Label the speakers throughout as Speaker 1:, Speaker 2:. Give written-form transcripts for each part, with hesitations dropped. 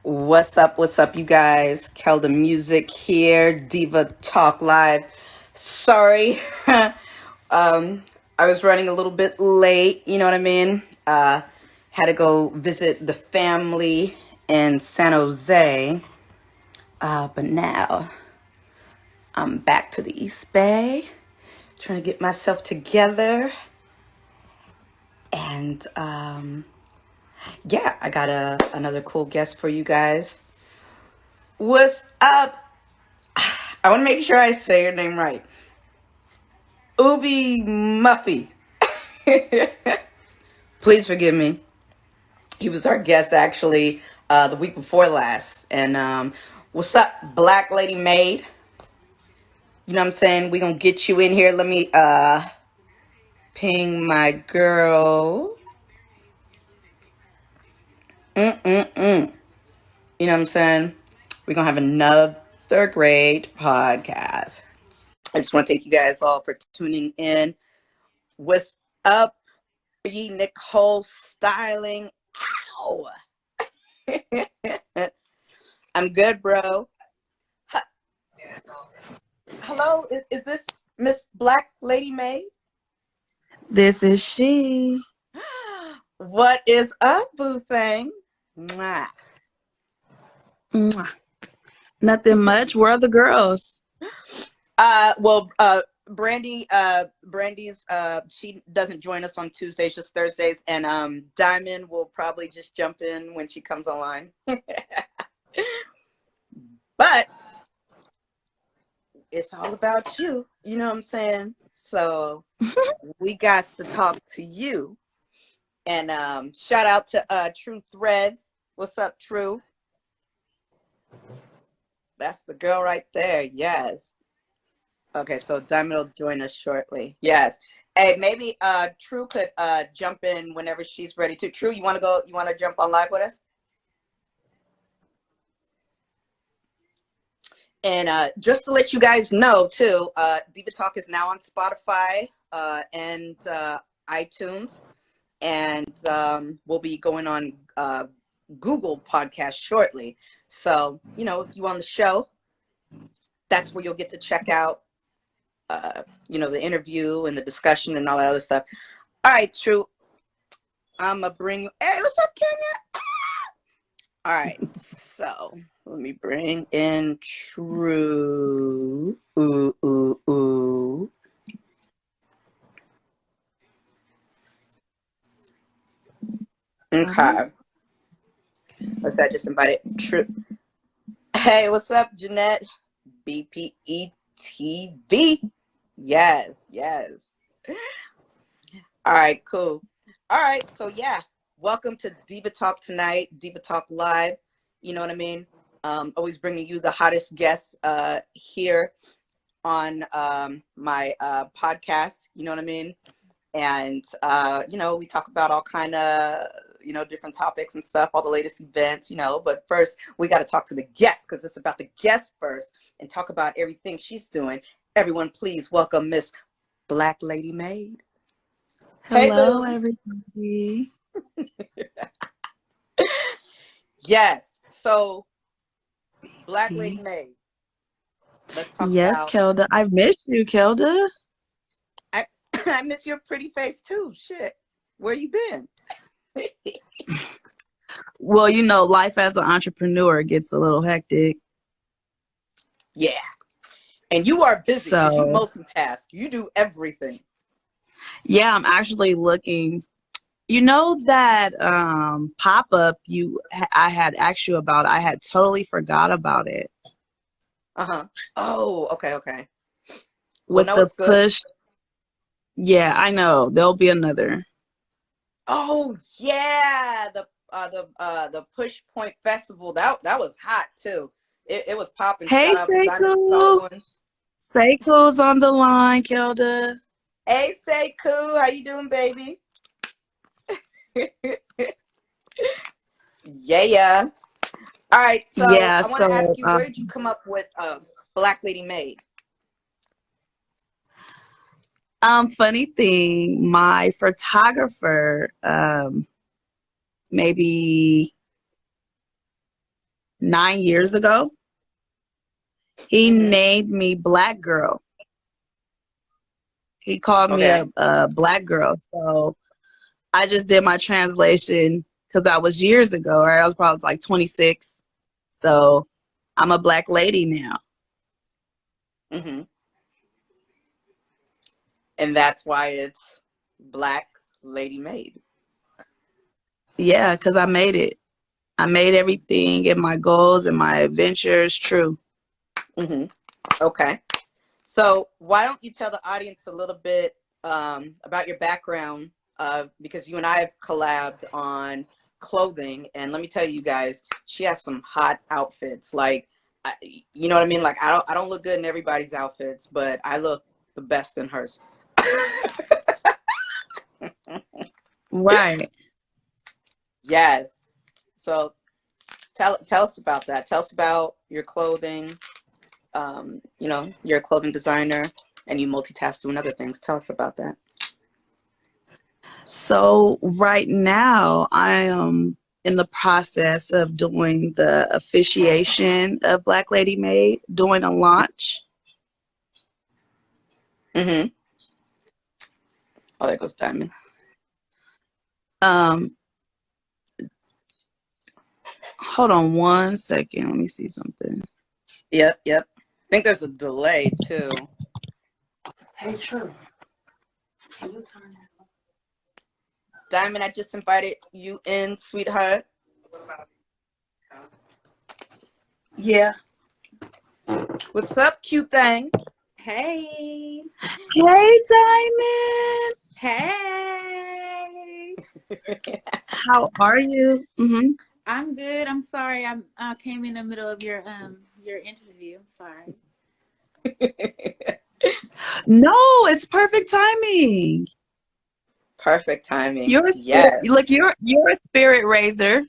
Speaker 1: What's up, you guys? Kelda Music here, Diva Talk Live. Sorry, I was running a little bit late, you know what I mean? Had to go visit the family in San Jose, but now I'm back to the East Bay, trying to get myself together. And yeah, I got another cool guest for you guys. What's up? I want to make sure I say your name right. Ubi Muffy. Please forgive me. He was our guest actually the week before last. And what's up, Black Lady Maid? You know what I'm saying? We gonna get you in here. Let me ping my girl. Mm-mm-mm. You know what I'm saying? We're gonna have another great podcast. I just want to thank you guys all for tuning in. What's up, B Nicole Styling? Ow! I'm good, bro. Hello, is this Miss Black Lady May?
Speaker 2: This is she.
Speaker 1: What is up, boo thing? Mwah.
Speaker 2: Mwah. Nothing much. Where are the girls?
Speaker 1: Well, Brandy's she doesn't join us on Tuesdays, just Thursdays, and Diamond will probably just jump in when she comes online. But it's all about you, you know what I'm saying? So we got to talk to you. And shout out to True Threads. What's up, True? That's the girl right there. Yes. Okay, so Diamond will join us shortly. Yes. Hey, maybe True could jump in whenever she's ready to. True, you want to go? You want to jump on live with us? And just to let you guys know, too, Diva Talk is now on Spotify and iTunes. And we'll be going on Google Podcast shortly. So, you know, if you on the show, that's where you'll get to check out, you know, the interview and the discussion and all that other stuff. All right, True. I'm going to bring you. Hey, what's up, Kenya? All right. So let me bring in True. Ooh, ooh, ooh. Okay. What's that? Just invited True. Hey, what's up, Jeanette? BPE TV. Yes, yes. All right, cool. All right, so yeah, welcome to Diva Talk tonight, Diva Talk Live. You know what I mean? Always bringing you the hottest guests here on my podcast. You know what I mean? And you know, we talk about all kind of, you know, different topics and stuff, all the latest events, you know. But first, we got to talk to the guest because it's about the guest first and talk about everything she's doing. Everyone, please welcome Miss Black Lady Maid.
Speaker 2: Hello,
Speaker 1: Hey,
Speaker 2: everybody.
Speaker 1: yes. So, Black Lady Maid. Let's talk
Speaker 2: Yes,
Speaker 1: about.
Speaker 2: Kelda. I've missed you, Kelda.
Speaker 1: I I miss your pretty face too. Shit, where you been?
Speaker 2: Well, you know, life as an entrepreneur gets a little hectic.
Speaker 1: Yeah, and you are busy because you
Speaker 2: So,
Speaker 1: multitask. You do everything.
Speaker 2: yeah, I'm actually looking. You know that pop-up I had asked you about, I had totally forgot about it.
Speaker 1: Uh-huh. Oh, okay, okay. Well,
Speaker 2: With
Speaker 1: no,
Speaker 2: the
Speaker 1: it's good.
Speaker 2: push. Yeah, I know. There'll be another.
Speaker 1: Oh yeah, the Push Point Festival that was hot too. It was popping.
Speaker 2: Hey,
Speaker 1: Shout out to Diamond
Speaker 2: Seiko.
Speaker 1: Sullivan.
Speaker 2: Seiko's on the line, Kelda.
Speaker 1: Hey, Sekou, how you doing, baby? Yeah. All right, so
Speaker 2: Yeah,
Speaker 1: I want to ask
Speaker 2: so
Speaker 1: you, where did you come up with Black Lady Maid?
Speaker 2: funny thing, my photographer, maybe 9 years ago. He
Speaker 1: Mm-hmm.
Speaker 2: named me Black Girl. He called me
Speaker 1: Okay.
Speaker 2: a Black girl. So I just did my translation because that was years ago, right? I was probably like 26. So I'm a Black lady now.
Speaker 1: Mm-hmm. And that's why it's Black Lady Made.
Speaker 2: Yeah, because I made it. I made everything and my goals and my adventures true.
Speaker 1: Mm-hmm. Okay. So why don't you tell the audience a little bit about your background? Because you and I have collabed on clothing, and let me tell you guys, she has some hot outfits. Like, you know what I mean? Like, I don't look good in everybody's outfits, but I look the best in hers.
Speaker 2: Right.
Speaker 1: Yes. So tell us about that. Tell us about your clothing. You're a clothing designer and you multitask doing other things. Tell us about that.
Speaker 2: So right now I am in the process of doing the officiation of Black Lady Made, doing a launch.
Speaker 1: Mm-hmm. Oh, there goes Diamond.
Speaker 2: Hold on one second. Let me see something.
Speaker 1: Yep. I think there's a delay too.
Speaker 2: Hey, True. Can you turn that?
Speaker 1: Diamond, I just invited you in, sweetheart.
Speaker 2: Yeah.
Speaker 1: What's up, cute thing?
Speaker 3: Hey.
Speaker 2: Hey, Diamond.
Speaker 3: Hey.
Speaker 2: How are you? Mm-hmm.
Speaker 3: I'm good. I'm sorry. I came in the middle of your interview. I'm sorry.
Speaker 2: No, it's perfect timing.
Speaker 1: Perfect timing.
Speaker 2: You're a spirit.
Speaker 1: Yes.
Speaker 2: Look, you're a spirit raiser.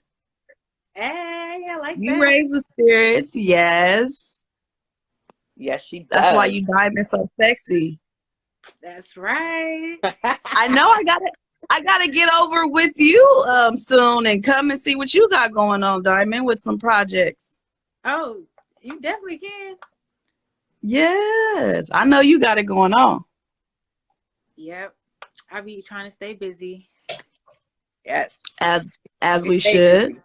Speaker 3: Hey, I like
Speaker 2: You
Speaker 3: that.
Speaker 2: raise the spirits, yes.
Speaker 1: Yes, she
Speaker 2: That's why
Speaker 1: does.
Speaker 2: you diamond so sexy.
Speaker 3: That's right.
Speaker 2: I know I gotta get over with you soon and come and see what you got going on, Diamond, with some projects.
Speaker 3: Oh, you definitely can.
Speaker 2: Yes, I know you got it going on.
Speaker 3: Yep. I be trying to stay busy.
Speaker 1: Yes.
Speaker 2: As we
Speaker 1: stay
Speaker 2: should.
Speaker 1: busy.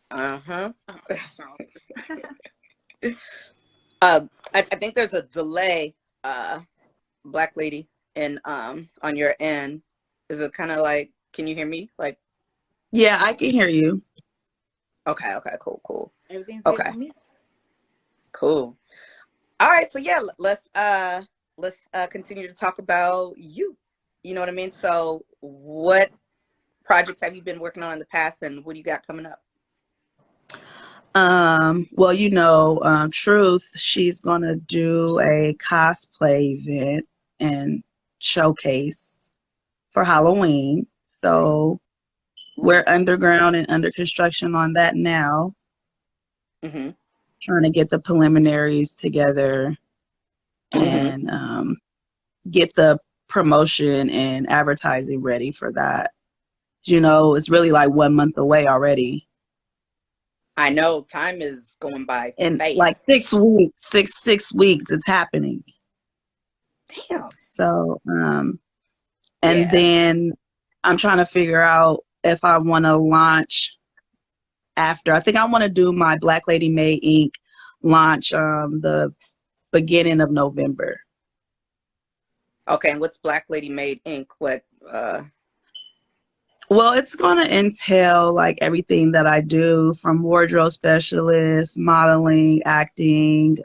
Speaker 1: Uh-huh. I think there's a delay, Black lady, and on your end. Is it kind of like, can you hear me? Like,
Speaker 2: Yeah, I can hear you.
Speaker 1: okay, cool.
Speaker 3: Everything's good for me.
Speaker 1: Cool. All right, so yeah, let's continue to talk about you. You know what I mean? So what projects have you been working on in the past, and what do you got coming up?
Speaker 2: Well, Truth, she's gonna do a cosplay event and showcase for Halloween. So we're underground and under construction on that now.
Speaker 1: Mm-hmm.
Speaker 2: Trying to get the preliminaries together and get the promotion and advertising ready for that. It's really like 1 month away already.
Speaker 1: I know time is going by
Speaker 2: In
Speaker 1: fast.
Speaker 2: like 6 weeks, six weeks, it's happening.
Speaker 1: Damn.
Speaker 2: So, then I'm trying to figure out if I want to launch after. I think I want to do my Black Lady Made Inc. launch the beginning of November.
Speaker 1: Okay, and what's Black Lady Made Inc.? What?
Speaker 2: Well, it's going to entail like everything that I do, from wardrobe specialist, modeling, acting.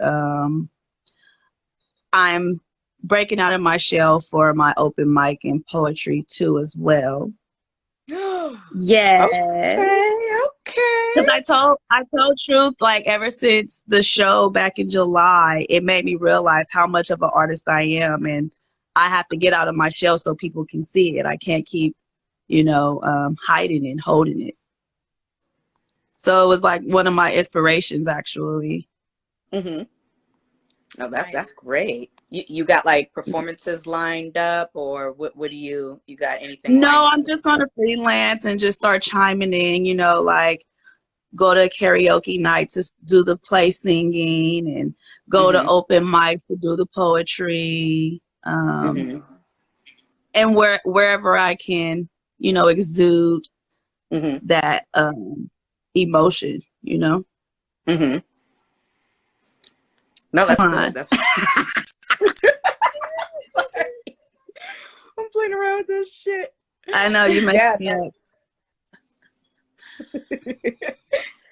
Speaker 2: I'm breaking out of my shell for my open mic and poetry too as well. Yeah.
Speaker 1: Okay.
Speaker 2: Because I told Truth, like, ever since the show back in July, it made me realize how much of an artist I am, and I have to get out of my shell so people can see it. I can't keep, hiding and holding it. So it was like one of my inspirations, actually.
Speaker 1: Mm-hmm. No, that's great. You got like performances lined up, or what do you got anything?
Speaker 2: No, I'm just going to freelance and just start chiming in, like go to karaoke night to do the play singing, and go to
Speaker 1: Mhm.
Speaker 2: open mics to do the poetry,
Speaker 1: Mhm.
Speaker 2: and wherever I can, exude
Speaker 1: Mhm.
Speaker 2: that emotion.
Speaker 1: Mhm. No,
Speaker 2: Come
Speaker 1: that's good.
Speaker 2: on.
Speaker 1: That's. Sorry. I'm playing around with this shit.
Speaker 2: I know you make
Speaker 1: Yeah.
Speaker 2: me
Speaker 1: No.
Speaker 2: up.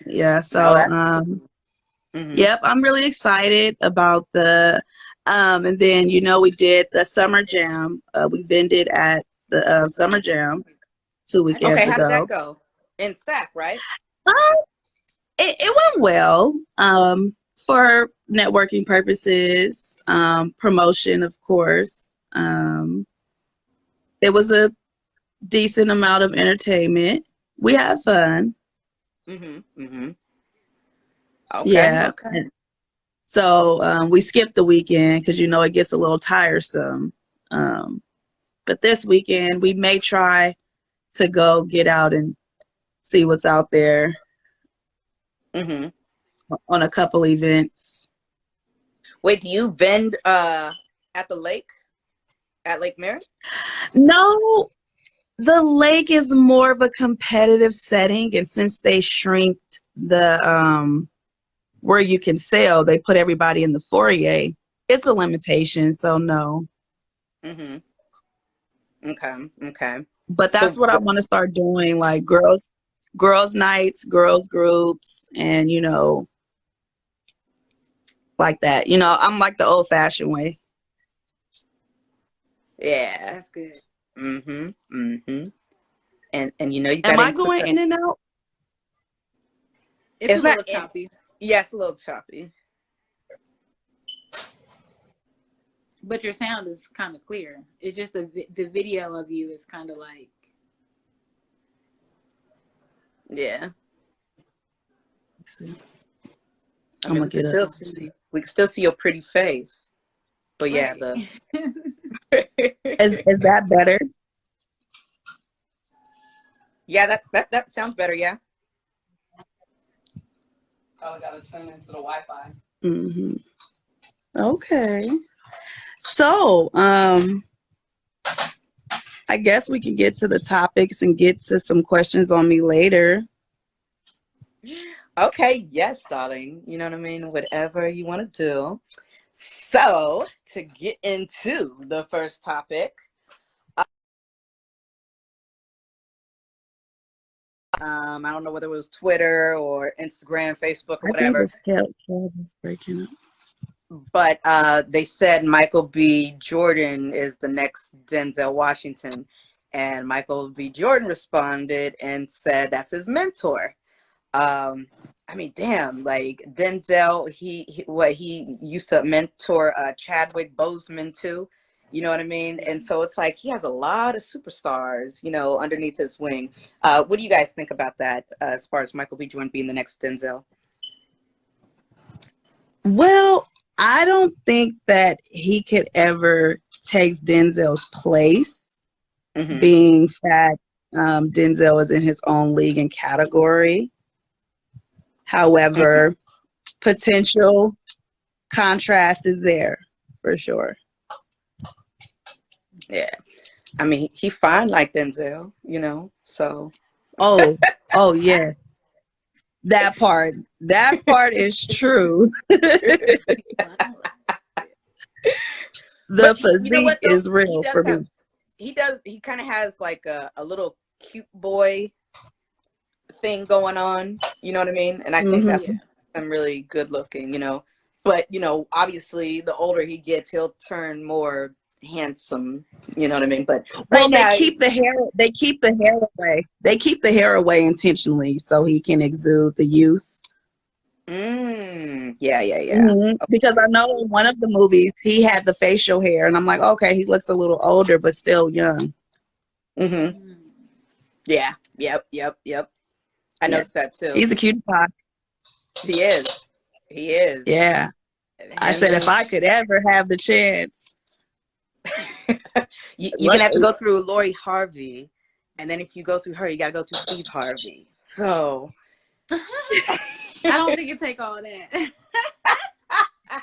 Speaker 2: Yeah,
Speaker 1: No,
Speaker 2: so
Speaker 1: that's. Mhm.
Speaker 2: yep, I'm really excited about and then we did the summer jam. We vended at the summer jam two
Speaker 3: I did
Speaker 1: Okay,
Speaker 2: weekends
Speaker 1: how did
Speaker 3: that.
Speaker 1: that
Speaker 2: ago.
Speaker 1: go? In SAC, right?
Speaker 2: Um, it went well, for networking purposes, promotion, of course. It was a decent amount of entertainment. We had fun.
Speaker 1: Mhm. Mhm. Okay.
Speaker 2: Yeah.
Speaker 1: Okay.
Speaker 2: So we skipped the weekend because it gets a little tiresome. Um, but this weekend we may try to go get out and see what's out there
Speaker 1: Mhm.
Speaker 2: on a couple events.
Speaker 1: Wait, do you vend at the lake at Lake Merritt?
Speaker 2: No, the lake is more of a competitive setting, and since they shrinked the where you can sell, they put everybody in the foyer. It's a limitation, so no.
Speaker 1: Mhm. Okay. Okay.
Speaker 2: But that's
Speaker 1: So
Speaker 2: what I want to start doing, like girls nights, girls groups, and like that. I'm like the old fashioned way.
Speaker 1: yeah.
Speaker 3: That's good.
Speaker 1: Mhm. Mhm. And you
Speaker 2: Am
Speaker 1: got to
Speaker 2: I
Speaker 1: include
Speaker 2: going
Speaker 1: that.
Speaker 2: in and out?
Speaker 3: It's a
Speaker 1: It's not.
Speaker 3: little choppy,
Speaker 1: Yeah, it's a little choppy.
Speaker 3: but your sound is kind of clear. It's just the video of you is kind of like.
Speaker 1: Yeah. I
Speaker 2: I'm
Speaker 1: mean,
Speaker 2: gonna get up.
Speaker 1: we can still see your pretty face. But yeah,
Speaker 3: Right.
Speaker 1: the.
Speaker 2: Is that better?
Speaker 1: Yeah, that sounds better. Yeah.
Speaker 2: Probably gotta tune into the Wi-Fi. Okay. So, I guess we can get to the topics and get to some questions on me later.
Speaker 1: Okay. Yes, darling. You know what I mean. Whatever you want to do. So to get into the first topic, I don't know whether it was Twitter or Instagram, Facebook, or
Speaker 2: I think
Speaker 1: whatever,
Speaker 2: it's Kevin's breaking up.
Speaker 1: but they said Michael B. Jordan is the next Denzel Washington, and Michael B. Jordan responded and said that's his mentor. I mean, damn, like Denzel, he used to mentor Chadwick Boseman too. You know what I mean? And so it's like he has a lot of superstars, underneath his wing. What do you guys think about that, as far as Michael B. Jordan being the next Denzel?
Speaker 2: Well, I don't think that he could ever take Denzel's place,
Speaker 1: Mm-hmm.
Speaker 2: being that Denzel is in his own league and category.
Speaker 1: Mm-hmm.
Speaker 2: However, potential contrast is there for sure.
Speaker 1: Yeah. I mean, he fine like Denzel, so.
Speaker 2: Oh, yes. That part is true. The
Speaker 1: But you know
Speaker 2: physique
Speaker 1: what though?
Speaker 2: is real for me.
Speaker 1: He kind of has like a little cute boy thing going on. You know what I mean? And I think
Speaker 2: Hmm.
Speaker 1: that's I'm really good looking. But obviously, the older he gets, he'll turn more handsome. You know what I mean? But right
Speaker 2: Well, they
Speaker 1: now,
Speaker 2: keep the hair. They keep the hair away. They keep the hair away intentionally so he can exude the youth.
Speaker 1: yeah, yeah, yeah.
Speaker 2: Because I know in one of the movies he had the facial hair, and I'm like, okay, he looks a little older but still young.
Speaker 1: Mm-hmm. Yeah. Yep. Yep. Yep. I
Speaker 2: Yeah,
Speaker 1: noticed that too.
Speaker 2: he's a cutie pie.
Speaker 1: He is. He is.
Speaker 2: Yeah, I
Speaker 1: Him
Speaker 2: said if
Speaker 1: and
Speaker 2: I could ever have the chance.
Speaker 1: you're gonna have to go through Lori Harvey, and then if you go through her, you gotta go through Steve Harvey. So
Speaker 3: I don't think it take all that. I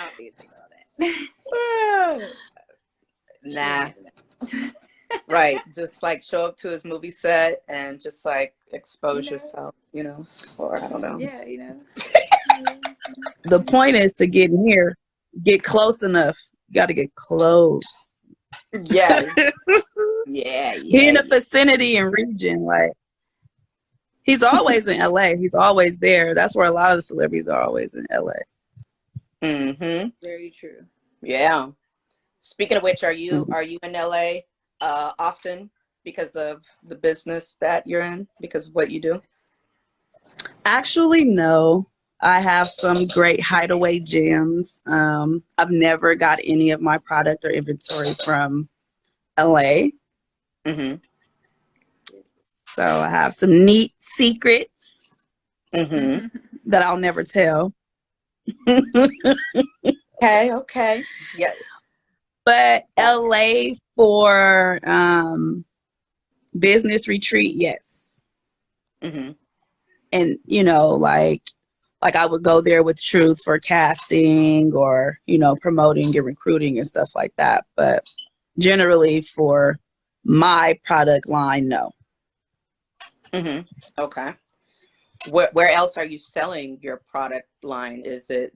Speaker 3: don't think it take all that.
Speaker 1: Nah. Right. Just like show up to his movie set and just like expose yourself, or I don't know.
Speaker 3: Yeah,
Speaker 2: The point is to get near, get close enough. You got to get close.
Speaker 1: Yes. Yeah.
Speaker 2: Be in the vicinity and region. Like, he's always in LA. He's always there. That's where a lot of the celebrities are always in LA.
Speaker 1: Mm-hmm.
Speaker 3: Very true.
Speaker 1: Yeah. Speaking of which, are you in LA often because of the business that you're in, because of what you do?
Speaker 2: Actually, no. I have some great hideaway gyms. I've never got any of my product or inventory from LA.
Speaker 1: Mm-hmm.
Speaker 2: So I have some neat secrets
Speaker 1: Mm-hmm.
Speaker 2: that I'll never tell.
Speaker 1: Okay. Yeah.
Speaker 2: But LA for business retreat, yes.
Speaker 1: Mm-hmm.
Speaker 2: And like I would go there with Truth for casting or promoting and recruiting and stuff like that. But generally for my product line, no.
Speaker 1: Mm-hmm. Okay. Where else are you selling your product line? Is it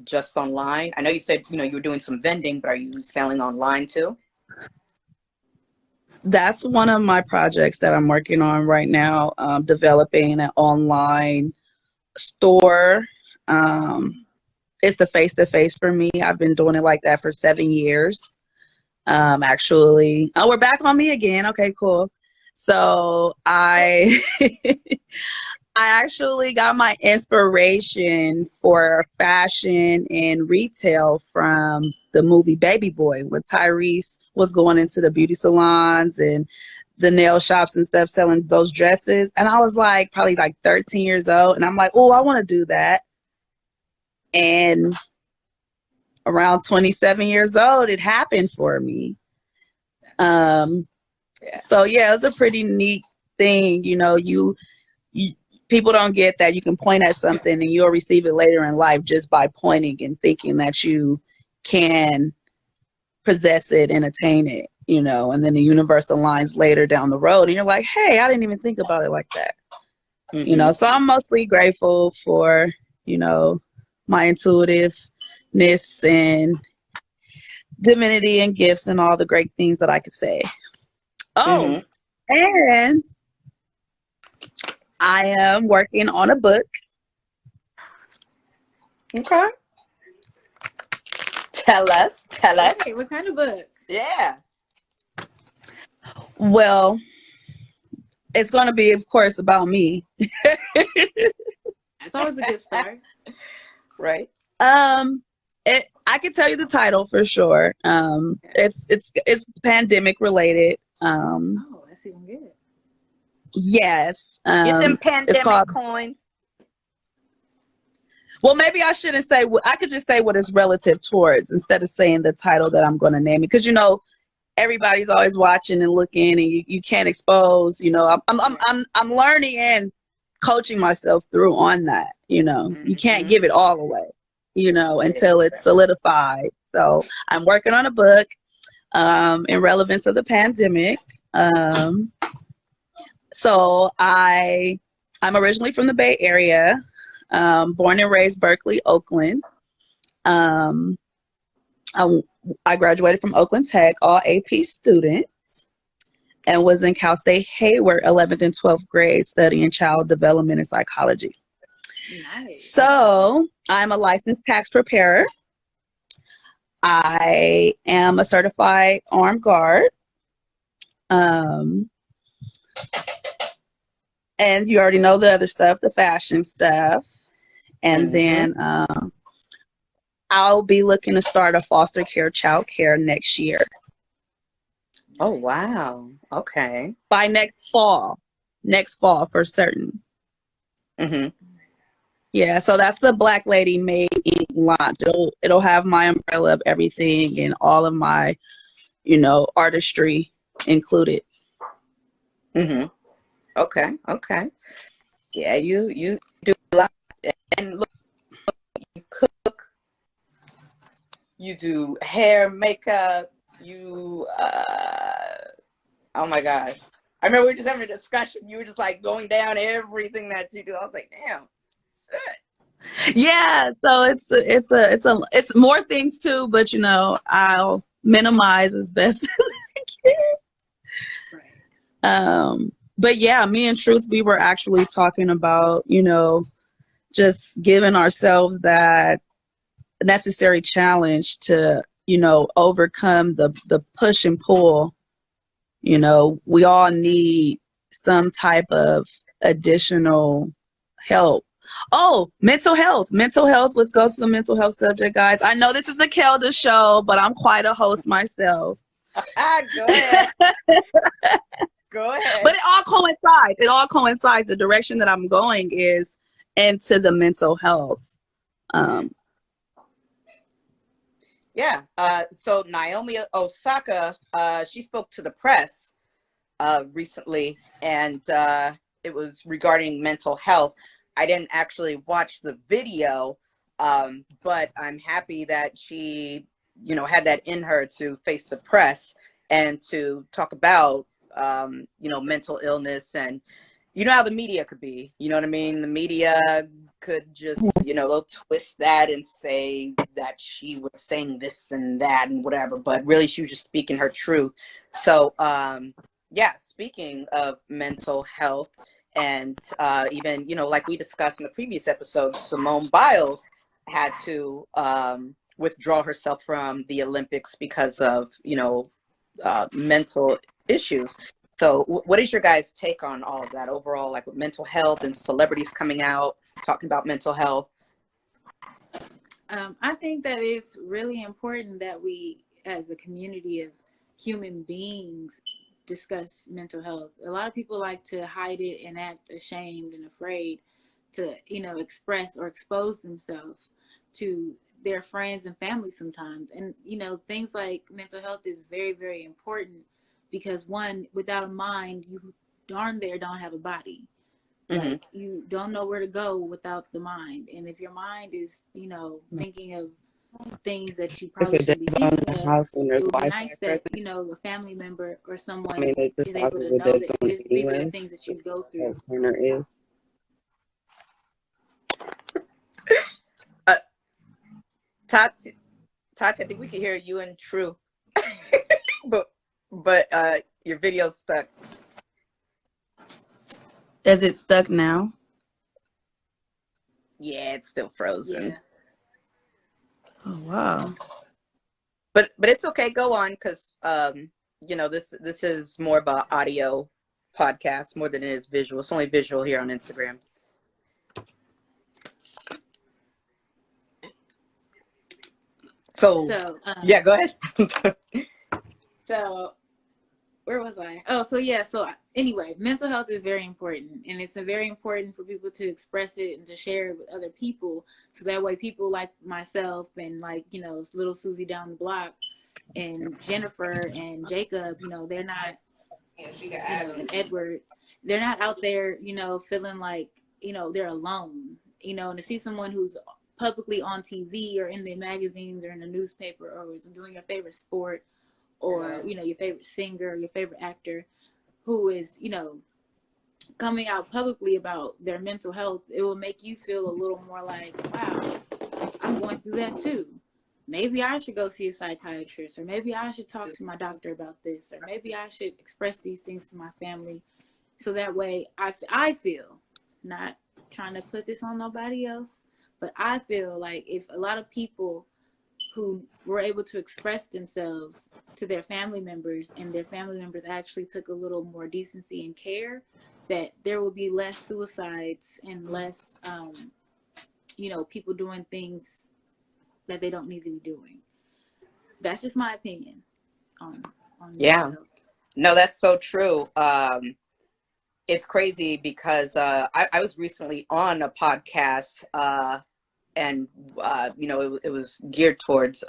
Speaker 1: just online? I know you said you were doing some vending, but are you selling online too?
Speaker 2: That's one of my projects that I'm working on right now, developing an online store. It's the face-to-face for me. I've been doing it like that for 7 years. Actually, we're back on me again. Okay, cool. So I actually got my inspiration for fashion and retail from the movie Baby Boy, when Tyrese was going into the beauty salons and the nail shops and stuff selling those dresses. And I was like probably like 13 years old. And I'm like, oh, I want to do that. And around 27 years old, it happened for me. So yeah, it's a pretty neat thing. You people don't get that you can point at something and you'll receive it later in life just by pointing and thinking that you can possess it and attain it, and then the universe aligns later down the road and you're like, hey, I didn't even think about it like that.
Speaker 1: Mm-hmm.
Speaker 2: So I'm mostly grateful for, my intuitiveness and divinity and gifts and all the great things that I could say. Oh, and I am working on a book.
Speaker 1: Okay. Tell us.
Speaker 3: Hey, what kind of book?
Speaker 1: Yeah.
Speaker 2: Well, it's going to be, of course, about me.
Speaker 3: That's always a good start.
Speaker 1: Right.
Speaker 2: I can tell you the title for sure. It's pandemic related.
Speaker 3: Oh, that's even good.
Speaker 2: Yes.
Speaker 1: Get them pandemic
Speaker 2: it's called
Speaker 1: coins.
Speaker 2: Well, maybe I shouldn't say. I could just say what it's relative towards instead of saying the title that I'm going to name it, because everybody's always watching and looking, and you can't expose. I'm learning and coaching myself through on that. You can't give it all away. Until it's solidified. So I'm working on a book in relevance of the pandemic. So I'm originally from the Bay Area. Born and raised Berkeley, Oakland. I graduated from Oakland Tech, all AP students, and was in Cal State Hayward 11th and 12th grade studying child development and psychology.
Speaker 3: Nice.
Speaker 2: So I'm a licensed tax preparer. I am a certified armed guard. And you already know the other stuff, the fashion stuff. And then I'll be looking to start a foster care, child care next year.
Speaker 1: Oh, wow. Okay.
Speaker 2: By next fall for certain.
Speaker 1: Mm-hmm.
Speaker 2: Yeah, so that's the Black Lady Made Ink launch. It'll have my umbrella of everything and all of my, artistry included.
Speaker 1: Mm-hmm. Okay. Okay. Yeah, you do a lot. And look, you cook, you do hair, makeup, you oh my gosh. I remember we were just having a discussion. You were just like going down everything that you do. I was like, damn. Shit.
Speaker 2: Yeah, so it's more things too, but you know, I'll minimize as best as I
Speaker 3: Right.
Speaker 2: can. But yeah, me and Truth, we were actually talking about, you know, just giving ourselves that necessary challenge to, you know, overcome the push and pull. You know, we all need some type of additional help. Oh, mental health. Mental health. Let's go to the mental health subject, guys. I know this is the Kelda show, but I'm quite a host myself.
Speaker 1: Go ahead. Go ahead.
Speaker 2: But it all coincides. It all coincides. The direction that I'm going is into the mental health.
Speaker 1: Yeah. So Naomi Osaka, she spoke to the press recently, and it was regarding mental health. I didn't actually watch the video, but I'm happy that she, you know, had that in her to face the press and to talk about, you know, mental illness. And you know how the media could be, you know what I mean? The media could just, you know, they'll twist that and say that she was saying this and that and whatever, but really she was just speaking her truth. So, yeah, speaking of mental health, and even, you know, like we discussed in the previous episode, Simone Biles had to withdraw herself from the Olympics because of, you know, mental issues. So what is your guys' take on all of that overall, like with mental health and celebrities coming out talking about mental health?
Speaker 3: I think that it's really important that we, as a community of human beings, discuss mental health. A lot of people like to hide it and act ashamed and afraid to, you know, express or expose themselves to their friends and family sometimes. And, you know, things like mental health is very, very important because, one, without a mind, you darn there don't have a body.
Speaker 1: Mm-hmm.
Speaker 3: Like, you don't know where to go without the mind. And if your mind is, you know, thinking of things that you probably shouldn't be thinking of, it would be nice that, you know, a family member or someone is able to know that these are the things that you go through.
Speaker 1: Tati, I think we can hear you and True, but your video's stuck.
Speaker 2: Is it stuck now?
Speaker 1: Yeah, it's still frozen.
Speaker 3: Yeah.
Speaker 2: Oh wow.
Speaker 1: But it's okay. Go on, because you know, this is more of an audio podcast more than it is visual. It's only visual here on Instagram. So yeah, go ahead.
Speaker 3: So where was I? Oh, so yeah. So anyway, mental health is very important, and it's very important for people to express it and to share it with other people, so that way people like myself and, like, you know, little Susie down the block and Jennifer and Jacob, you know, they're not, you know, and Edward, they're not out there, you know, feeling like, you know, they're alone, you know, and to see someone who's publicly on TV or in the magazines or in the newspaper or is doing your favorite sport, or, you know, your favorite singer, your favorite actor, who is, you know, coming out publicly about their mental health, it will make you feel a little more like, wow, I'm going through that too. Maybe I should go see a psychiatrist, or maybe I should talk to my doctor about this, or maybe I should express these things to my family. So that way I feel, not trying to put this on nobody else, but I feel like if a lot of people who were able to express themselves to their family members, and their family members actually took a little more decency and care, that there will be less suicides and less, you know, people doing things that they don't need to be doing. That's just my opinion on
Speaker 1: yeah. No, that's so true. It's crazy because I was recently on a podcast, and you know, it was geared towards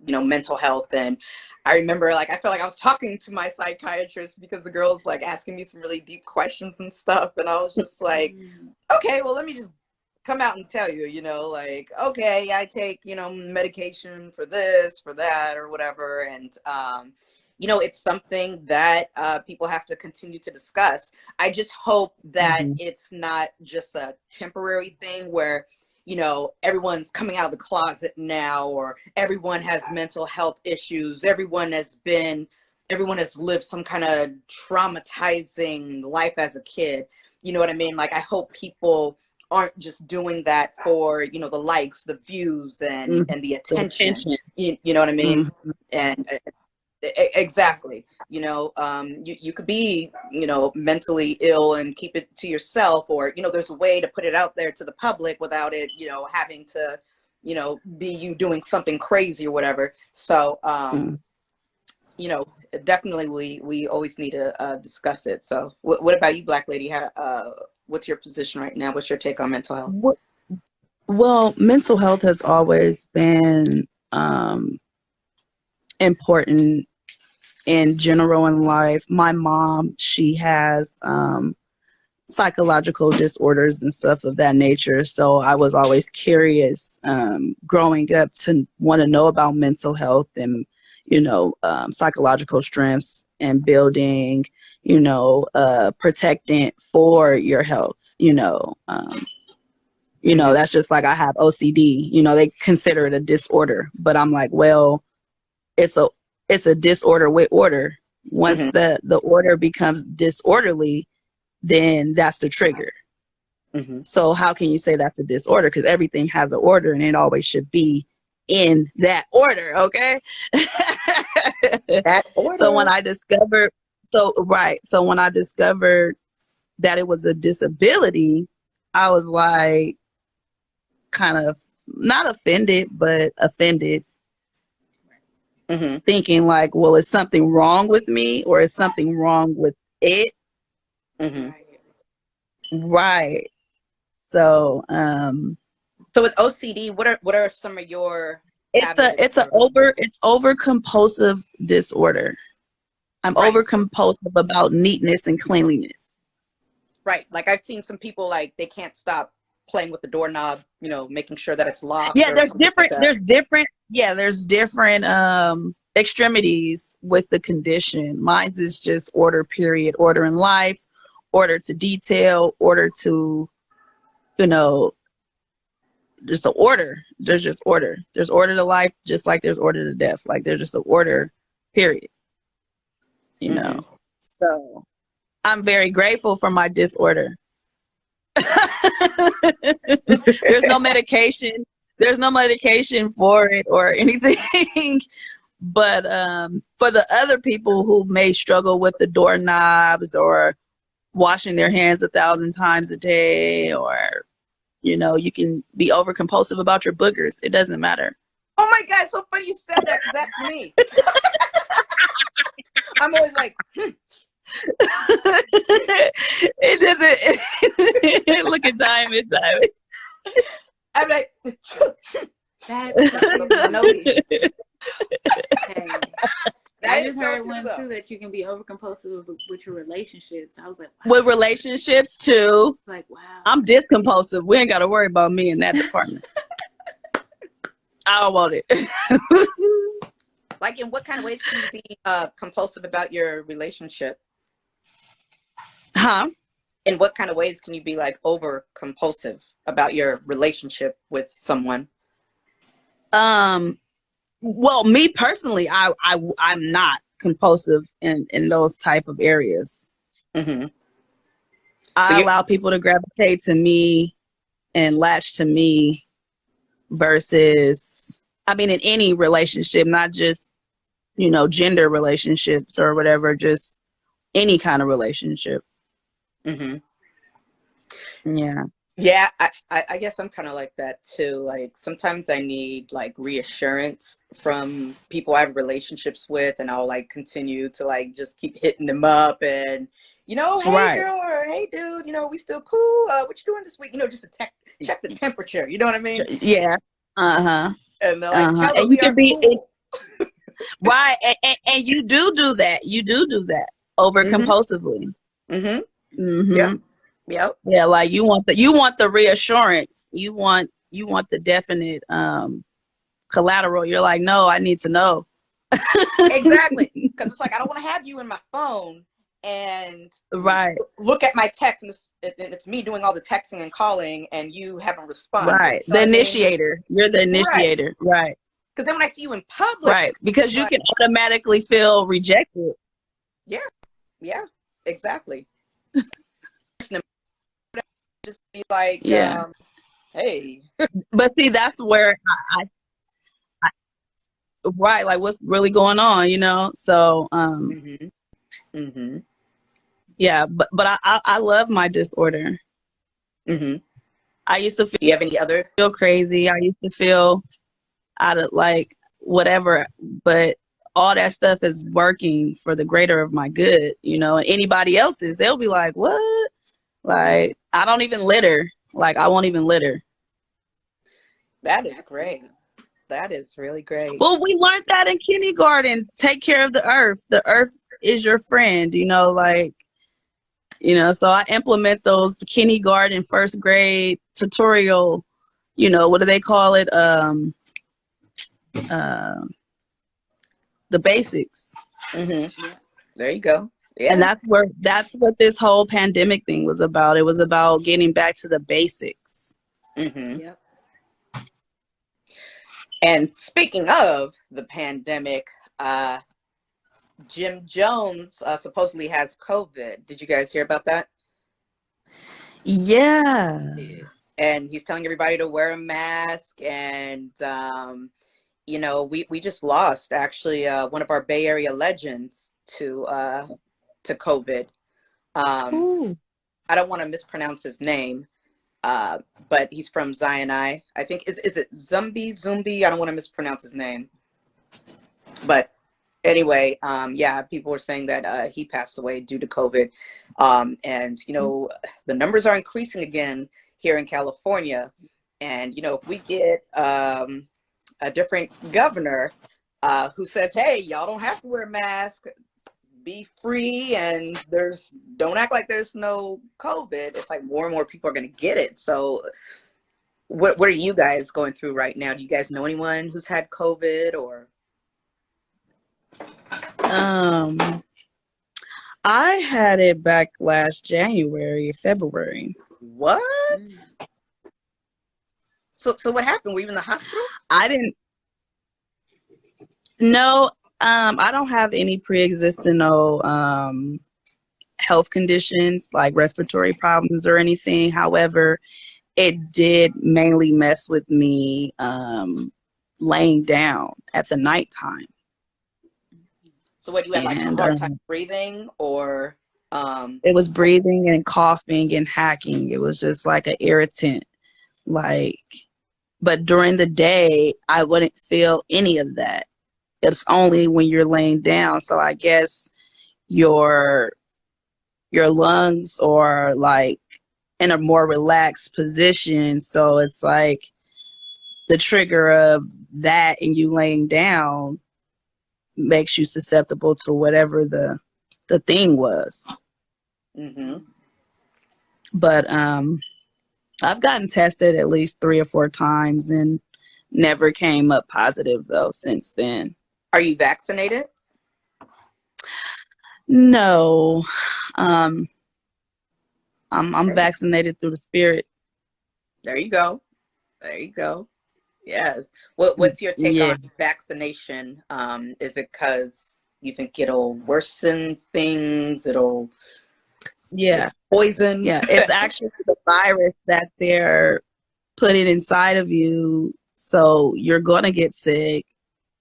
Speaker 1: mental health. And I remember, like, I felt like I was talking to my psychiatrist because the girl was like asking me some really deep questions and stuff. And I was just like, okay, well, let me just come out and tell you, like, okay, I take, medication for this, for that, or whatever. And, it's something that people have to continue to discuss. I just hope that it's not just a temporary thing where, everyone's coming out of the closet now, or everyone has mental health issues. Everyone has lived some kind of traumatizing life as a kid. You know what I mean? Like, I hope people aren't just doing that for, the likes, the views, and the attention. You know what I mean? And exactly. You could be, mentally ill and keep it to yourself, or, there's a way to put it out there to the public without it, having to, be you doing something crazy or whatever. So, definitely we always need to discuss it. So what about you, Black Lady? What's your position right now? What's your take on mental health?
Speaker 2: Well, mental health has always been important in general in life. My mom, she has psychological disorders and stuff of that nature. So I was always curious growing up to want to know about mental health and, psychological strengths and building, protectant for your health, that's just like I have OCD, they consider it a disorder, but I'm like, well, it's a disorder with order. Once the order becomes disorderly, then that's the trigger. So how can you say that's a disorder? Because everything has an order, and it always should be in that order. Okay.
Speaker 1: That order.
Speaker 2: So when I discovered that it was a disability, I was like, kind of not offended, but offended. Thinking like, well, is something wrong with me, or is something wrong with it? Right. So,
Speaker 1: so with OCD, what are some of your
Speaker 2: it's over compulsive disorder. I'm over compulsive about neatness and cleanliness.
Speaker 1: Right. Like, I've seen some people, like, they can't stop playing with the doorknob, making sure that it's locked.
Speaker 2: Yeah, there's different extremities with the condition. Mine's is just order, period. Order in life, order to detail, order to, just an order. There's just order. There's order to life, just like there's order to death. Like, there's just an order, period. So I'm very grateful for my disorder. There's no medication for it or anything. But for the other people who may struggle with the doorknobs, or washing their hands 1,000 times a day, or you can be over compulsive about your boogers. It doesn't matter.
Speaker 1: Oh my God, so funny you said that, 'cause that's me. I'm always like,
Speaker 2: It doesn't. Look at Diamond.
Speaker 1: I'm like,
Speaker 3: I just heard one too, that you can be over compulsive with your relationships. I was like,
Speaker 2: wow. With relationships too.
Speaker 3: Like, wow.
Speaker 2: I'm discompulsive. We ain't got to worry about me in that department. I don't want it.
Speaker 1: Like, in what kind of ways can you be compulsive about your relationship?
Speaker 2: Huh?
Speaker 1: In what kind of ways can you be, like, over compulsive about your relationship with someone?
Speaker 2: Well, me personally, I'm not compulsive in those type of areas. I allow people to gravitate to me and latch to me versus, in any relationship, not just, gender relationships or whatever, just any kind of relationship.
Speaker 1: Yeah, I guess I'm kind of like that too. Like, sometimes I need, like, reassurance from people I have relationships with, and I'll, like, continue to, like, just keep hitting them up and, hey girl, or hey dude, we still cool? What you doing this week? Just to check the temperature. You know what I mean?
Speaker 2: Yeah.
Speaker 1: And they're like,
Speaker 2: and you can be
Speaker 1: cool.
Speaker 2: Right. And you do that. You do that over
Speaker 1: Mm-hmm.
Speaker 2: compulsively.
Speaker 1: Mm-hmm.
Speaker 2: Hmm.
Speaker 1: Yep. Yep.
Speaker 2: Yeah, like you want the reassurance. You want the definite collateral. You're like, no, I need to know.
Speaker 1: Exactly. Because it's like, I don't want to have you in my phone and
Speaker 2: Right,
Speaker 1: look at my text and it's me doing all the texting and calling and you haven't responded.
Speaker 2: right.
Speaker 1: You know
Speaker 2: The
Speaker 1: what I mean?
Speaker 2: initiator. You're the
Speaker 1: Right.
Speaker 2: initiator. Right,
Speaker 1: Because then when I see you in public,
Speaker 2: right.
Speaker 1: it's
Speaker 2: Because you
Speaker 1: like,
Speaker 2: can automatically feel rejected.
Speaker 1: yeah, yeah, exactly. Just be like,
Speaker 2: Yeah.
Speaker 1: hey.
Speaker 2: But see, that's where right, like what's really going on, you know? So,
Speaker 1: Mm-hmm. Mm-hmm.
Speaker 2: yeah, but I love my disorder.
Speaker 1: Mm-hmm.
Speaker 2: I used to
Speaker 1: Do you have any other?
Speaker 2: feel crazy. I used to feel out of like whatever, but all that stuff is working for the greater of my good, you know. And anybody else's, they'll be like, "What?" Like I don't even litter. Like I won't even litter.
Speaker 1: That is great. That is really great.
Speaker 2: Well, we learned that in kindergarten. Take care of the earth. The earth is your friend, you know, like, you know, so I implement those kindergarten, first grade tutorial, you know, what do they call it? Uh, the basics.
Speaker 1: Mm-hmm. There you go.
Speaker 2: And
Speaker 1: Yeah.
Speaker 2: that's what this whole pandemic thing was about. It was about getting back to the basics.
Speaker 1: Mm-hmm.
Speaker 3: Yep.
Speaker 1: And speaking of the pandemic, Jim Jones supposedly has COVID. Did you guys hear about that?
Speaker 2: Yeah.
Speaker 3: Yeah.
Speaker 1: And he's telling everybody to wear a mask. And, we just lost actually one of our Bay Area legends to COVID.
Speaker 2: Ooh.
Speaker 1: I don't want to mispronounce his name, but he's from Zion. I think is it Zumbi? I don't want to mispronounce his name, but anyway, yeah, people were saying that he passed away due to COVID, and the numbers are increasing again here in California, and if we get a different governor who says, "Hey, y'all don't have to wear a mask. Be free and don't act like there's no COVID." It's like more and more people are going to get it. So what are you guys going through right now? Do you guys know anyone who's had COVID or?
Speaker 2: I had it back last January, February.
Speaker 1: What?
Speaker 3: Mm.
Speaker 1: So what happened? Were you in the hospital?
Speaker 2: I didn't know. I don't have any pre-existing health conditions like respiratory problems or anything. However, it did mainly mess with me laying down at the nighttime.
Speaker 1: So what, you had like a
Speaker 2: And
Speaker 1: hard time breathing or
Speaker 2: it was breathing and coughing and hacking. It was just like an irritant. Like, but during the day, I wouldn't feel any of that. It's only when you're laying down. So I guess your lungs are like in a more relaxed position. So it's like the trigger of that and you laying down makes you susceptible to whatever the thing was.
Speaker 1: mm-hmm.
Speaker 2: But I've gotten tested at least 3 or 4 times and never came up positive though since then.
Speaker 1: Are you vaccinated?
Speaker 2: No. I'm
Speaker 1: Okay.
Speaker 2: vaccinated through the spirit.
Speaker 1: There you go. There you go. Yes. What's your take
Speaker 2: Yeah.
Speaker 1: on vaccination? Is it because you think it'll worsen things? It'll
Speaker 2: Yeah.
Speaker 1: poison?
Speaker 2: Yeah. It's actually the virus that they're putting inside of you. So you're going to get sick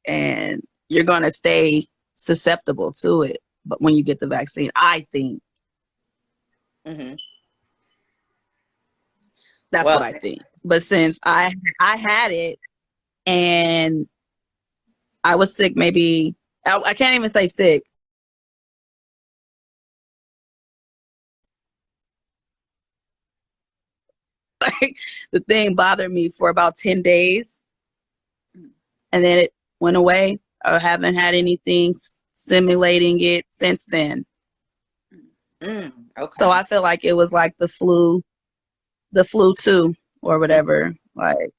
Speaker 2: and you're going to stay susceptible to it. But when you get the vaccine, I think
Speaker 1: Mm-hmm.
Speaker 2: that's what
Speaker 1: Well,
Speaker 2: I think. But since I had it and I was sick, maybe I can't even say sick. Like the thing bothered me for about 10 days and then it went away. I haven't had anything simulating it since then.
Speaker 1: Okay.
Speaker 2: So I feel like it was like the flu too, or whatever. Like,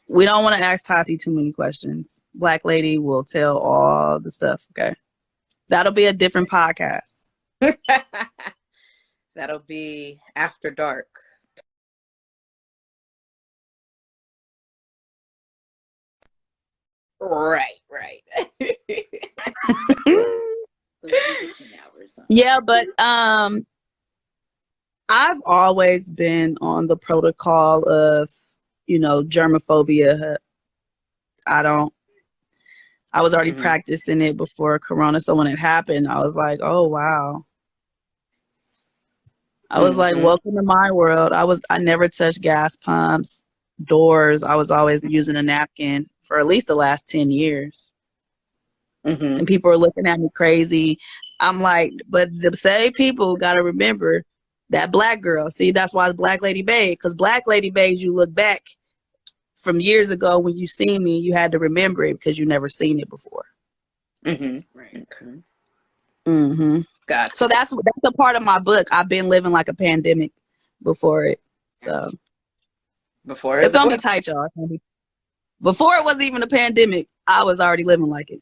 Speaker 2: we don't want to ask Tati too many questions. Black lady will tell all the stuff. Okay, that'll be a different podcast.
Speaker 1: That'll be after dark. Right.
Speaker 2: Yeah, but I've always been on the protocol of, germophobia. I was already practicing it before Corona. So when it happened, I was like, oh, wow. I was like, welcome to my world. I never touched gas pumps, doors. I was always using a napkin for at least the last 10 years. And people are looking at me crazy. I'm like, but the same people got to remember that black girl. See, that's why it's Black Lady Babe. Because Black Lady Babe, you look back from years ago when you seen me, you had to remember it because you never seen it before.
Speaker 3: Right.
Speaker 2: Okay.
Speaker 1: Gotcha.
Speaker 2: So that's a part of my book. I've been living like a pandemic before it. So
Speaker 1: before
Speaker 2: it's gonna be tight, y'all. Before it wasn't even a pandemic, I was already living like it.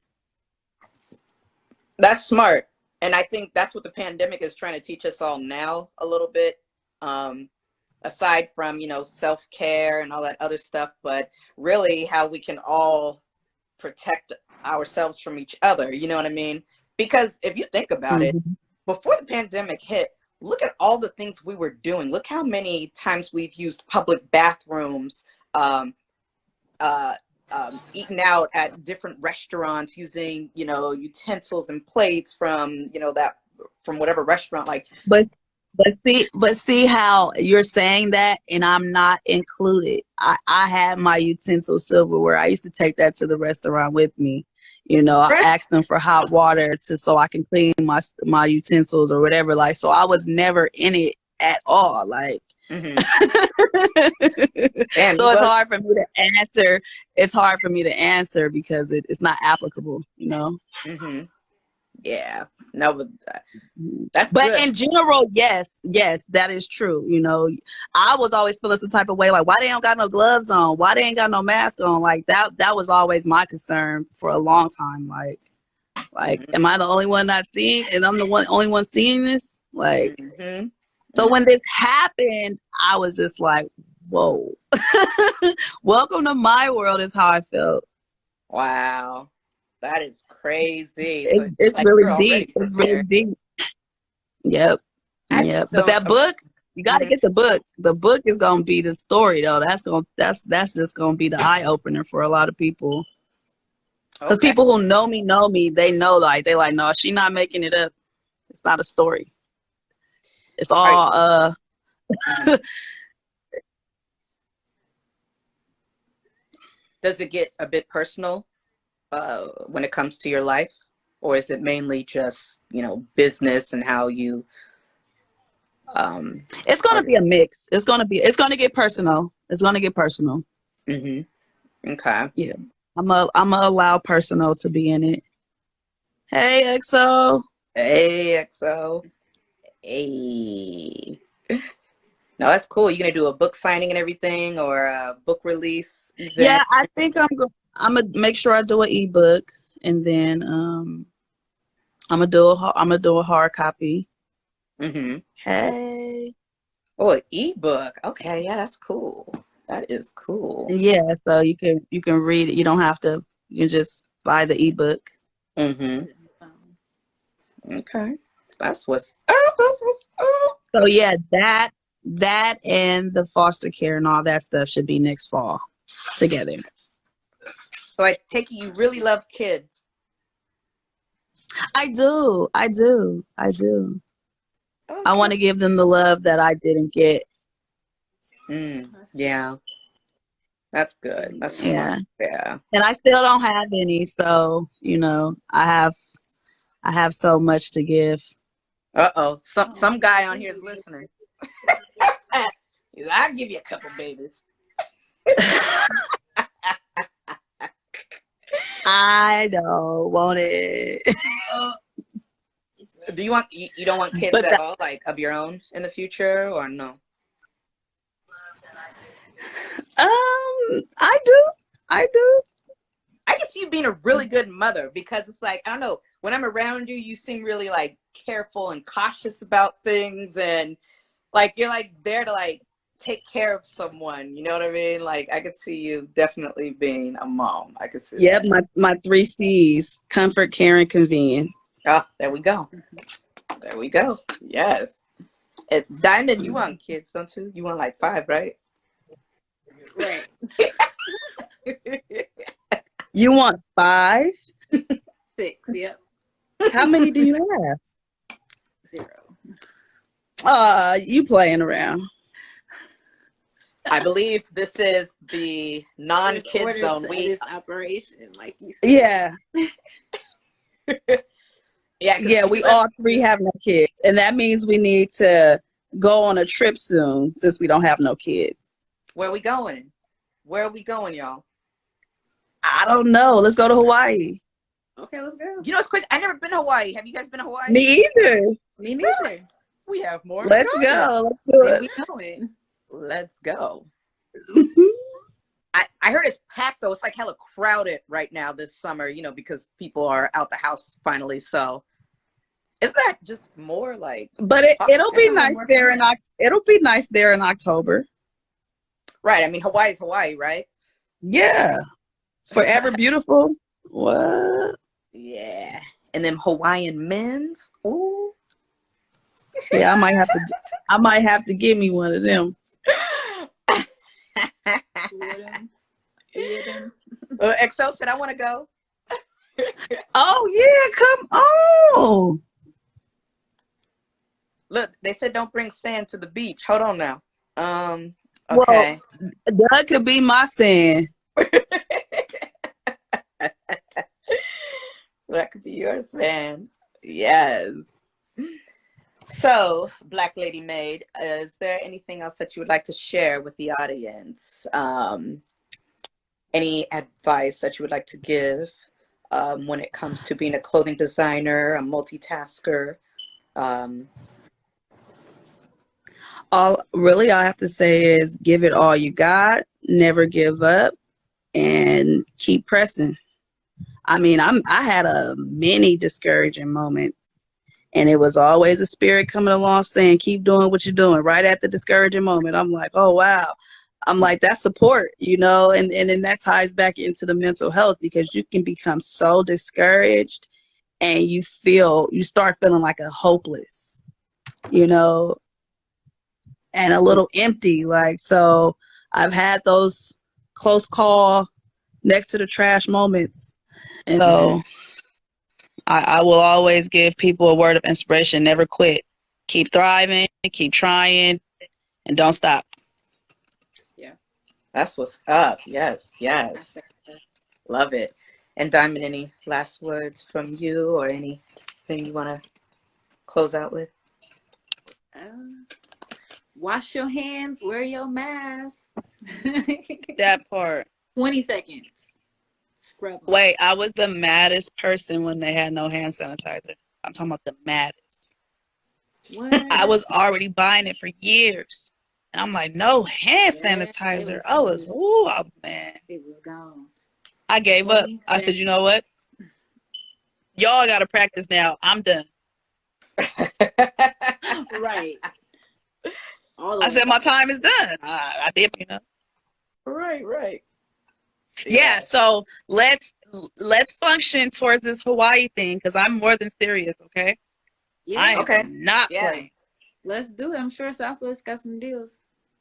Speaker 1: That's smart. And I think that's what the pandemic is trying to teach us all now a little bit. Aside from, self-care and all that other stuff, but really how we can all protect ourselves from each other. You know what I mean? Because if you think about it, before the pandemic hit, look at all the things we were doing. Look how many times we've used public bathrooms, eating out at different restaurants, using, utensils and plates from, from whatever restaurant. Like,
Speaker 2: But see how you're saying that, and I'm not included. I had my utensil silverware. I used to take that to the restaurant with me. I asked them for hot water so I can clean my utensils or whatever. Like, so I was never in it at all. Like,
Speaker 1: Damn,
Speaker 2: so it's hard for me to answer. It's hard for me to answer because it's not applicable.
Speaker 1: Yeah. No, but that's
Speaker 2: but
Speaker 1: good.
Speaker 2: In general, yes, that is true. I was always feeling some type of way, like, why they don't got no gloves on? Why they ain't got no mask on? Like, that was always my concern for a long time. Like, am I the only one not seeing? And I'm the only one seeing this? Like, so when this happened, I was just like, whoa. Welcome to my world is how I felt.
Speaker 1: Wow. That is crazy.
Speaker 2: It's like really deep. It's really deep. Yep. But that book, you got to get the book. The book is going to be the story, though. That's just going to be the eye opener for a lot of people. Because people who know me, they know, like, they like, no, she's not making it up. It's not a story. It's all,
Speaker 1: Does it get a bit personal when it comes to your life, or is it mainly just business and how you
Speaker 2: it's going to be a mix. It's going to get personal.
Speaker 1: Okay.
Speaker 2: Yeah, I'm gonna allow personal to be in it. Hey XO.
Speaker 1: Hey. No, that's cool. You gonna do a book signing and everything, or a book release event?
Speaker 2: Yeah, I think I'm gonna make sure I do an ebook, and then I'm gonna do a hard copy. Hey.
Speaker 1: Oh, an ebook. Okay, yeah, that's cool. That is cool.
Speaker 2: Yeah, so you can read it. You don't have to. You can just buy the ebook.
Speaker 1: Okay, that's what's up.
Speaker 2: So yeah, that and the foster care and all that stuff should be next fall together.
Speaker 1: So I take it you really love kids.
Speaker 2: I do. Okay. I want to give them the love that I didn't get.
Speaker 1: Yeah. That's good. That's smart. Yeah.
Speaker 2: And I still don't have any, so I have so much to give.
Speaker 1: Some guy on here is listening. I'll give you a couple babies.
Speaker 2: I don't want it.
Speaker 1: Do you want you don't want kids
Speaker 2: But
Speaker 1: at all, like of your own in the future, or no?
Speaker 2: I do. I do.
Speaker 1: I can see you being a really good mother because it's like, I don't know, when I'm around you, you seem really like careful and cautious about things, and like you're like there to like take care of someone. You know what I mean? Like I could see you definitely being a mom. I could see
Speaker 2: Yep,
Speaker 1: that.
Speaker 2: my three C's: comfort, care, and convenience.
Speaker 1: Oh, there we go. There we go. Yes. Diamond, you want kids, don't you? You want like 5, right?
Speaker 3: Right.
Speaker 2: You want 5?
Speaker 3: 6. Yep.
Speaker 2: How many do you have?
Speaker 3: 0.
Speaker 2: You playing around.
Speaker 1: I believe this is the non-kid zone.
Speaker 3: This operation, like you said.
Speaker 2: Yeah.
Speaker 1: Yeah,
Speaker 2: We all 3 have no kids. And that means we need to go on a trip soon since we don't have no kids.
Speaker 1: Where are we going? Where are we going, y'all?
Speaker 2: I don't know. Let's go to Hawaii.
Speaker 3: Okay, let's go.
Speaker 1: You know, it's crazy. I've never been to Hawaii. Have you guys been to Hawaii?
Speaker 2: Me either.
Speaker 3: Me neither.
Speaker 1: We have more.
Speaker 2: Let's go. Let's do
Speaker 3: Where
Speaker 2: it.
Speaker 3: we going?
Speaker 1: Let's go. I heard it's packed though. It's like hella crowded right now this summer, you know, because people are out the house finally. So is that just more like?
Speaker 2: But it'll be nice there it'll be nice there in October.
Speaker 1: Right. I mean, Hawaii's Hawaii, right?
Speaker 2: Yeah. Forever beautiful. What?
Speaker 1: Yeah. And then Hawaiian men's. Ooh.
Speaker 2: Yeah, I might have to give me one of them.
Speaker 1: XO said, I want to go.
Speaker 2: Oh, yeah, come on.
Speaker 1: Look, they said don't bring sand to the beach. Hold on now. Okay.
Speaker 2: Well, that could be my sand.
Speaker 1: That could be your sand. Yes. So, Black Lady Maid, is there anything else that you would like to share with the audience? Any advice that you would like to give when it comes to being a clothing designer, a multitasker?
Speaker 2: All I have to say is give it all you got, never give up, and keep pressing. I mean, I had a many discouraging moments, and it was always a spirit coming along saying, keep doing what you're doing. Right at the discouraging moment, I'm like, oh, wow. I'm like, that's support, you know, and then that ties back into the mental health because you can become so discouraged and you start feeling like a hopeless, you know, and a little empty. Like, so I've had those close call next to the trash moments. And so I will always give people a word of inspiration. Never quit. Keep thriving, keep trying, and don't stop.
Speaker 3: Yeah.
Speaker 1: That's what's up. Yes, yes. Love it. And Diamond, any last words from you or anything you want to close out with?
Speaker 3: Wash your hands, wear your mask.
Speaker 2: That part.
Speaker 3: 20 seconds. Scrub.
Speaker 2: Wait, I was the maddest person when they had no hand sanitizer. I'm talking about the maddest.
Speaker 3: What?
Speaker 2: I was already buying it for years. And I'm like, no hand sanitizer. Oh, man.
Speaker 3: It was gone.
Speaker 2: I gave up. I said, you know what? Y'all got to practice now. I'm done.
Speaker 3: Right.
Speaker 2: I said, my time is done. I did, you know.
Speaker 1: Right.
Speaker 2: Yeah, so let's function towards this Hawaii thing because I'm more than serious, okay?
Speaker 3: Yeah.
Speaker 2: I am not playing.
Speaker 3: Let's do it. I'm sure Southwest got some deals.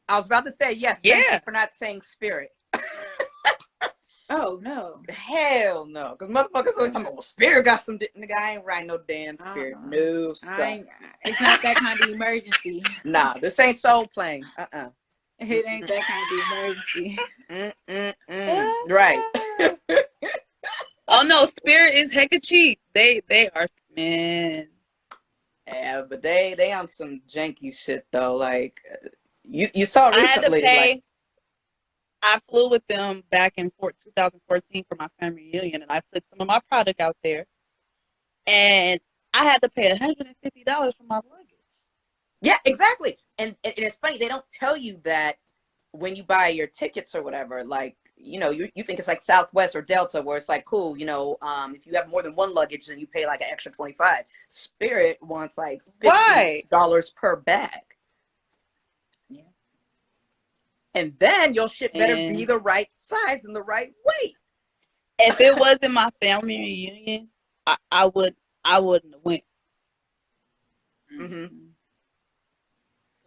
Speaker 1: I was about to say, yes, thank you for not saying Spirit.
Speaker 3: Oh, no.
Speaker 1: Hell no. Because motherfuckers always talking about, well, Spirit got some, nigga, I ain't riding no damn Spirit. No, son.
Speaker 3: It's not that kind of emergency.
Speaker 1: Nah, this ain't Soul Plane.
Speaker 3: It ain't that kind of emergency.
Speaker 1: Right.
Speaker 2: Oh no, Spirit is hecka cheap. They are, man.
Speaker 1: Yeah, but they on some janky shit though. Like you saw recently.
Speaker 2: I flew with them back in 2014 for my family reunion, and I took some of my product out there, and I had to pay $150 for my luggage.
Speaker 1: Yeah, exactly. And it's funny, they don't tell you that when you buy your tickets or whatever. Like, you think it's like Southwest or Delta, where it's like, cool, if you have more than one luggage, then you pay like an extra 25. Spirit wants like
Speaker 2: Right.
Speaker 1: $50 per bag.
Speaker 3: Yeah.
Speaker 1: And then your shit better
Speaker 2: And
Speaker 1: be the right size and the right weight.
Speaker 2: if it wasn't my family reunion, I wouldn't have went.
Speaker 1: Mm-hmm.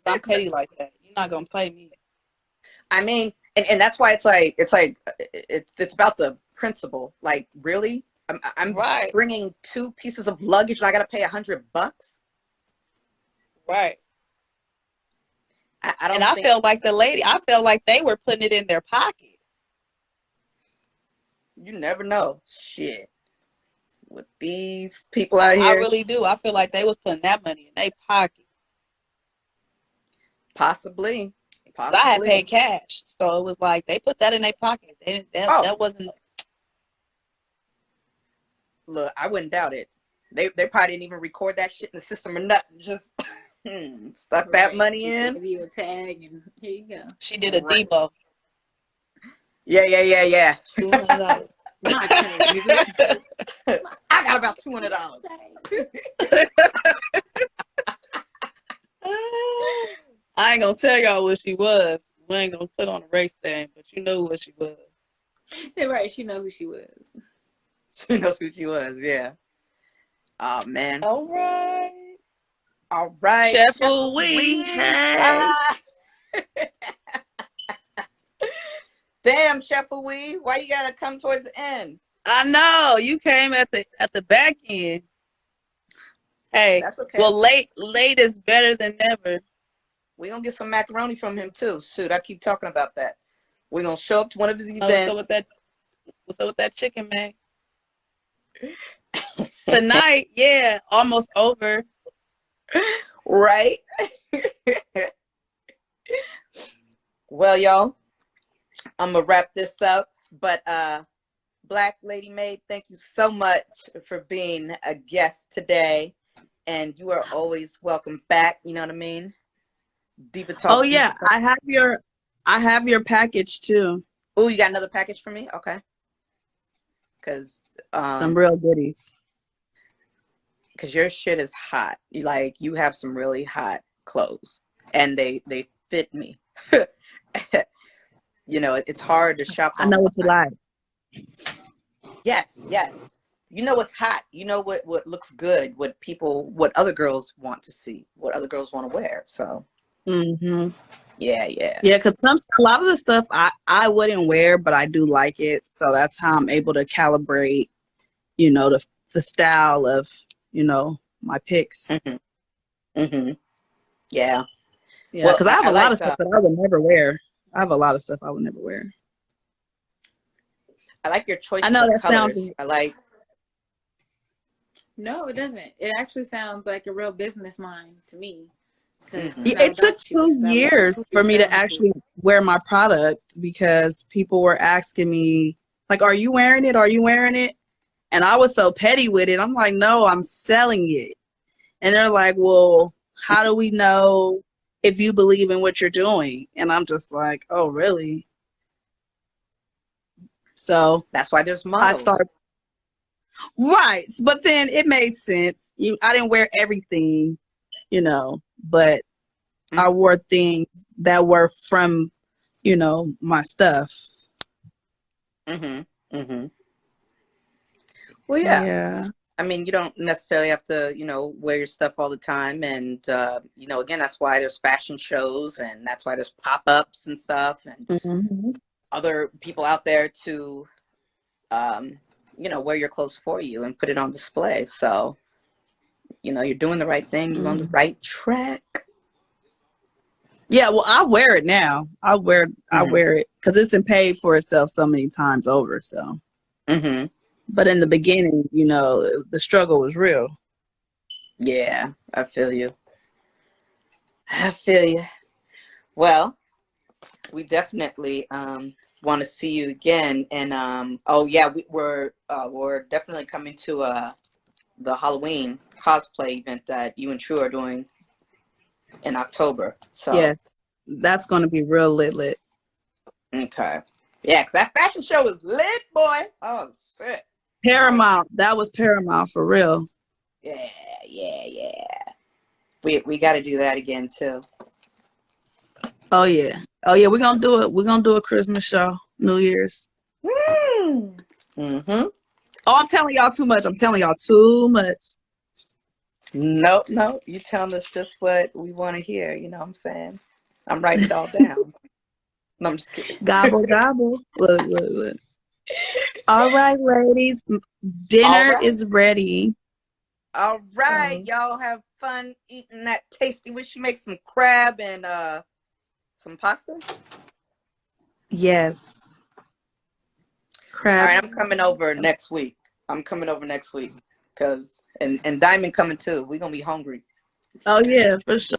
Speaker 2: I'm petty like that. You're not gonna play me.
Speaker 1: I mean, and that's why it's about the principle. Like, really, I'm
Speaker 2: Right.
Speaker 1: bringing 2 pieces of luggage and I gotta pay $100.
Speaker 2: Right.
Speaker 1: I don't.
Speaker 2: And I
Speaker 1: think
Speaker 2: felt like I felt like they were putting it in their pocket.
Speaker 1: you never know. Shit, with these people out
Speaker 2: I
Speaker 1: here,
Speaker 2: really do. I feel like they was putting that money in their pocket.
Speaker 1: possibly.
Speaker 2: 'Cause I had paid cash, so it was like they put that in their pocket.
Speaker 1: Oh,
Speaker 2: That wasn't.
Speaker 1: look, I wouldn't doubt it. They probably didn't even record that shit in the system or nothing. Just stuck that money
Speaker 3: They
Speaker 1: in.
Speaker 3: give you a tag, and here you go.
Speaker 2: She did a
Speaker 1: Right.
Speaker 2: Debo.
Speaker 1: Yeah.
Speaker 2: $200.
Speaker 3: My tag, nigga.
Speaker 1: I got about $200.
Speaker 2: I ain't gonna tell y'all what she was. We ain't gonna put on a race thing, but you know what she was.
Speaker 3: They're right. She know who she was.
Speaker 1: She knows who she was. Yeah. Oh man.
Speaker 2: All right.
Speaker 1: All right.
Speaker 2: Chef
Speaker 1: Chef
Speaker 2: Wee.
Speaker 1: Wee.
Speaker 2: Hey.
Speaker 1: Ah. Damn, Chef Wee. Why you gotta come towards the end?
Speaker 2: I know you came at the back end. Hey,
Speaker 1: That's okay.
Speaker 2: well, late is better than never.
Speaker 1: We're gonna get some macaroni from him too. Shoot, I keep talking about that. We're gonna show up to one of his
Speaker 2: Oh,
Speaker 1: events.
Speaker 2: what's up with that chicken, man? Tonight, yeah, almost over.
Speaker 1: Right? Well, y'all, I'm gonna wrap this up. But Black Lady Maid, thank you so much for being a guest today. And you are always welcome back, you know what I mean? Diva Talk.
Speaker 2: Oh yeah, I have your package too.
Speaker 1: Oh, you got another package for me? Okay. Cause
Speaker 2: some real goodies.
Speaker 1: Cause your shit is hot. You have some really hot clothes, and they fit me. It's hard to shop.
Speaker 2: I know what you like.
Speaker 1: Yes. You know what's hot. You know what looks good. What other girls want to see. What other girls want to wear. So.
Speaker 2: Mm-hmm.
Speaker 1: Yeah.
Speaker 2: Yeah, because a lot of the stuff I wouldn't wear, but I do like it. So that's how I'm able to calibrate, the style of, my picks.
Speaker 1: Mm-hmm. Yeah.
Speaker 2: Yeah, because I have a lot of stuff that I would never wear. I have a lot of stuff I would never wear.
Speaker 1: I like your choice.
Speaker 2: I know that
Speaker 1: colors.
Speaker 2: sounds.
Speaker 1: I like.
Speaker 3: No, it doesn't. It actually sounds like a real business mind to me.
Speaker 2: It took 2 years for me to actually wear my product because people were asking me, like, are you wearing it? Are you wearing it? And I was so petty with it. I'm like, no, I'm selling it. And they're like, well, how do we know if you believe in what you're doing? And I'm just like, oh, really? So
Speaker 1: that's why there's models.
Speaker 2: I started. Right. But then it made sense. I didn't wear everything, but I wore things that were from, my stuff.
Speaker 1: Mm-hmm. Well, yeah. I mean, you don't necessarily have to, wear your stuff all the time. And, again, that's why there's fashion shows and that's why there's pop-ups and stuff and other people out there to, wear your clothes for you and put it on display. So, you're doing the right thing. You're on the right track.
Speaker 2: Yeah, well, I wear it now. I wear it because it's been paid for itself so many times over. So, but in the beginning, the struggle was real.
Speaker 1: Yeah, I feel you. Well, we definitely want to see you again. And oh yeah, we're definitely coming to the Halloween cosplay event that you and True are doing in October. So
Speaker 2: Yes, that's gonna be real lit.
Speaker 1: okay, yeah, 'cause that fashion show is lit, boy. Oh shit.
Speaker 2: Paramount. That was Paramount for real.
Speaker 1: Yeah, yeah, yeah. We got to do that again too.
Speaker 2: Oh yeah. Oh yeah. We're gonna do it. We're gonna do a Christmas show, New Year's.
Speaker 1: Mm-hmm.
Speaker 2: Oh, I'm telling y'all too much. I'm telling y'all too much.
Speaker 1: Nope, nope. You telling us just what we want to hear. You know what I'm saying? I'm writing it all down. No, I'm just kidding.
Speaker 2: Gobble gobble. Look. All right, ladies.
Speaker 1: All
Speaker 2: Dinner
Speaker 1: right.
Speaker 2: is ready.
Speaker 1: All right. Y'all have fun eating that tasty. We should make some crab and some pasta.
Speaker 2: Yes. Crab.
Speaker 1: All right, I'm coming over next week. Cause and Diamond coming too. We're gonna be hungry.
Speaker 2: Oh yeah, for sure.